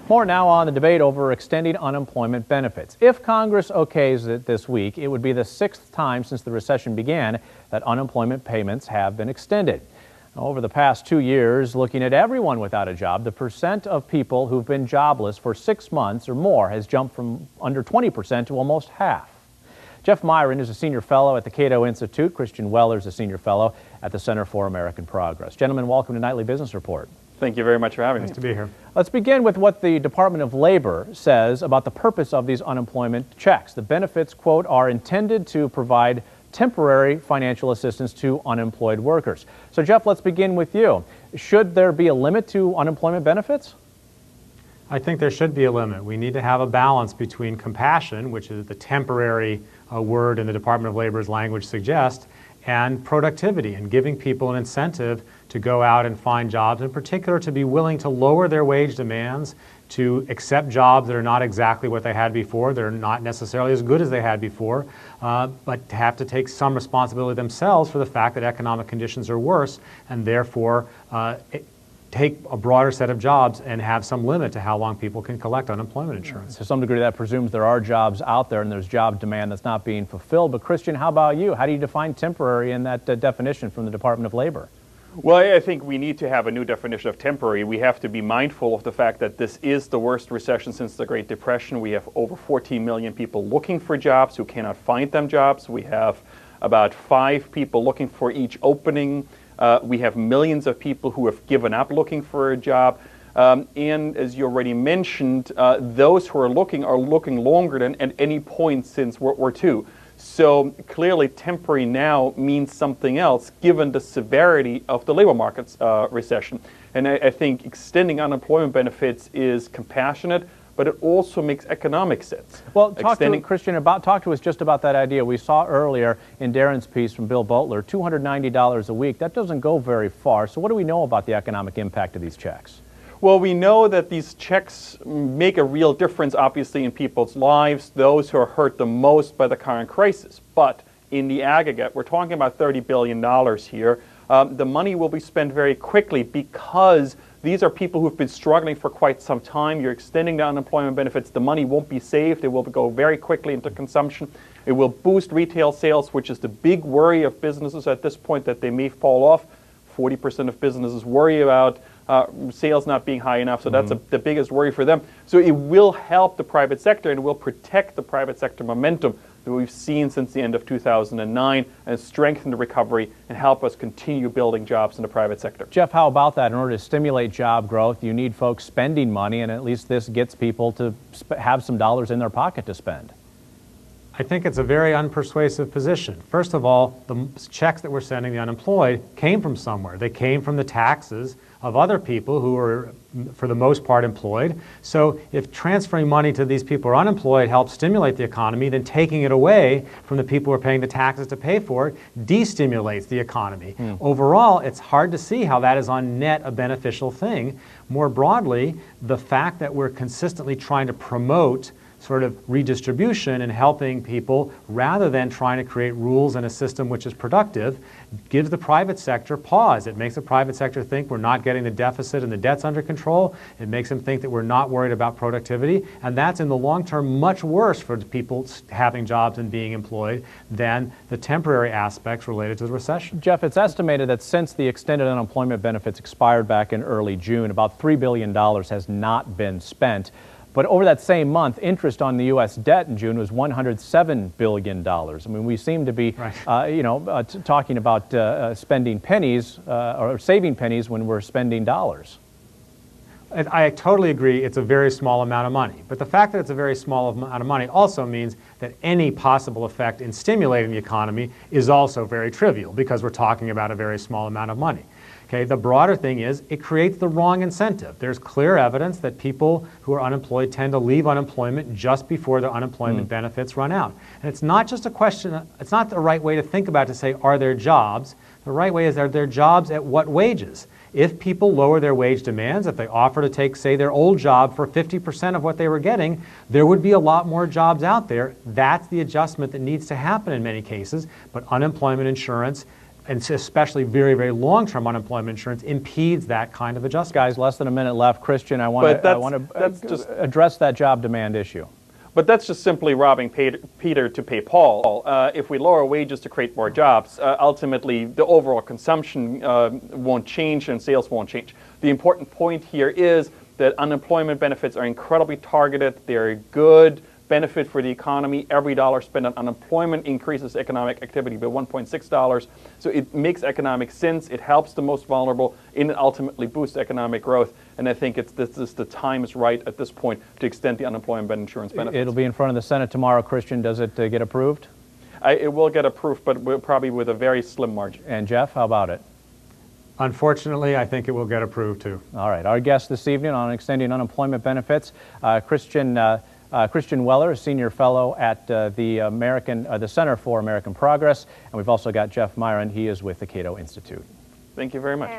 More now on the debate over extending unemployment benefits. If Congress okays it this week, it would be the 6th time since the recession began that unemployment payments have been extended. Over the past 2 years, looking at everyone without a job, the percent of people who've been jobless for 6 months or more has jumped from under 20% to almost half. Jeff Myron is a senior fellow at the Cato Institute. Christian Weller is a senior fellow at the Center for American Progress. Gentlemen, welcome to Nightly Business Report. Thank you very much for having me. Nice to be here. Let's begin with what the Department of Labor says about the purpose of these unemployment checks. The benefits, quote, are intended to provide temporary financial assistance to unemployed workers. So, Jeff, let's begin with you. Should there be a limit to unemployment benefits? I think there should be a limit. We need to have a balance between compassion, which is the temporary word in the Department of Labor's language suggests, and productivity, and giving people an incentive to go out and find jobs, in particular to be willing to lower their wage demands, to accept jobs that are not exactly what they had before, they're not necessarily as good as they had before, but to have to take some responsibility themselves for the fact that economic conditions are worse, and therefore take a broader set of jobs and have some limit to how long people can collect unemployment insurance. To some degree, that presumes there are jobs out there and there's job demand that's not being fulfilled. But Christian, how about you? How do you define temporary in that definition from the Department of Labor? Well, I think we need to have a new definition of temporary. We have to be mindful of the fact that this is the worst recession since the Great Depression. We have over 14 million people looking for jobs who cannot find them jobs. We have about 5 people looking for each opening. We have millions of people who have given up looking for a job. And as you already mentioned, those who are looking longer than at any point since World War II. So clearly temporary now means something else given the severity of the labor market's recession. And I think extending unemployment benefits is compassionate, but it also makes economic sense. Well, talk to us just about that idea. We saw earlier in Darren's piece from Bill Boatler, $290 a week. That doesn't go very far. So what do we know about the economic impact of these checks? Well, we know that these checks make a real difference, obviously, in people's lives, those who are hurt the most by the current crisis. But in the aggregate, we're talking about $30 billion here. The money will be spent very quickly because these are people who've been struggling for quite some time. You're extending the unemployment benefits. The money won't be saved. It will go very quickly into consumption. It will boost retail sales, which is the big worry of businesses at this point, that they may fall off. 40% of businesses worry about sales not being high enough, so that's the biggest worry for them. So it will help the private sector and it will protect the private sector momentum that we've seen since the end of 2009 and strengthen the recovery and help us continue building jobs in the private sector. Jeff, how about that? In order to stimulate job growth, you need folks spending money, and at least this gets people to have some dollars in their pocket to spend. I think it's a very unpersuasive position. First of all, the checks that we're sending the unemployed came from somewhere. They came from the taxes of other people who are, for the most part, employed. So if transferring money to these people who are unemployed helps stimulate the economy, then taking it away from the people who are paying the taxes to pay for it destimulates the economy. Overall, it's hard to see how that is on net a beneficial thing. More broadly, the fact that we're consistently trying to promote sort of redistribution and helping people rather than trying to create rules and a system which is productive gives the private sector pause. It makes the private sector think we're not getting the deficit and the debts under control. It makes them think that we're not worried about productivity, and that's in the long term much worse for people having jobs and being employed than the temporary aspects related to the recession. Jeff, it's estimated that since the extended unemployment benefits expired back in early June, about $3 billion has not been spent. But over that same month, interest on the U.S. debt in June was $107 billion. I mean, we seem to be, talking about spending pennies or saving pennies when we're spending dollars. I totally agree it's a very small amount of money. But the fact that it's a very small amount of money also means that any possible effect in stimulating the economy is also very trivial because we're talking about a very small amount of money. Okay, the broader thing is it creates the wrong incentive. There's clear evidence that people who are unemployed tend to leave unemployment just before their unemployment benefits run out. And it's not just a question, it's not the right way to think about it to say, are there jobs? The right way is, are there jobs at what wages? If people lower their wage demands, if they offer to take, say, their old job for 50% of what they were getting, there would be a lot more jobs out there. That's the adjustment that needs to happen in many cases, but unemployment insurance and especially very, very long-term unemployment insurance, impedes that kind of adjustment. Guys, less than a minute left. Christian, I want to address that job demand issue. But that's just simply robbing Peter to pay Paul. If we lower wages to create more jobs, ultimately the overall consumption won't change and sales won't change. The important point here is that unemployment benefits are incredibly targeted. They're a good benefit for the economy. Every dollar spent on unemployment increases economic activity by $1.6. So it makes economic sense. It helps the most vulnerable, and it ultimately boosts economic growth. And I think the time is right at this point to extend the unemployment insurance benefits. It'll be in front of the Senate tomorrow. Christian, does it get approved? It will get approved, but probably with a very slim margin. And Jeff, how about it? Unfortunately, I think it will get approved too. All right. Our guest this evening on extending unemployment benefits, Christian Weller, a senior fellow at the Center for American Progress, and we've also got Jeff Myron. He is with the Cato Institute. Thank you very much.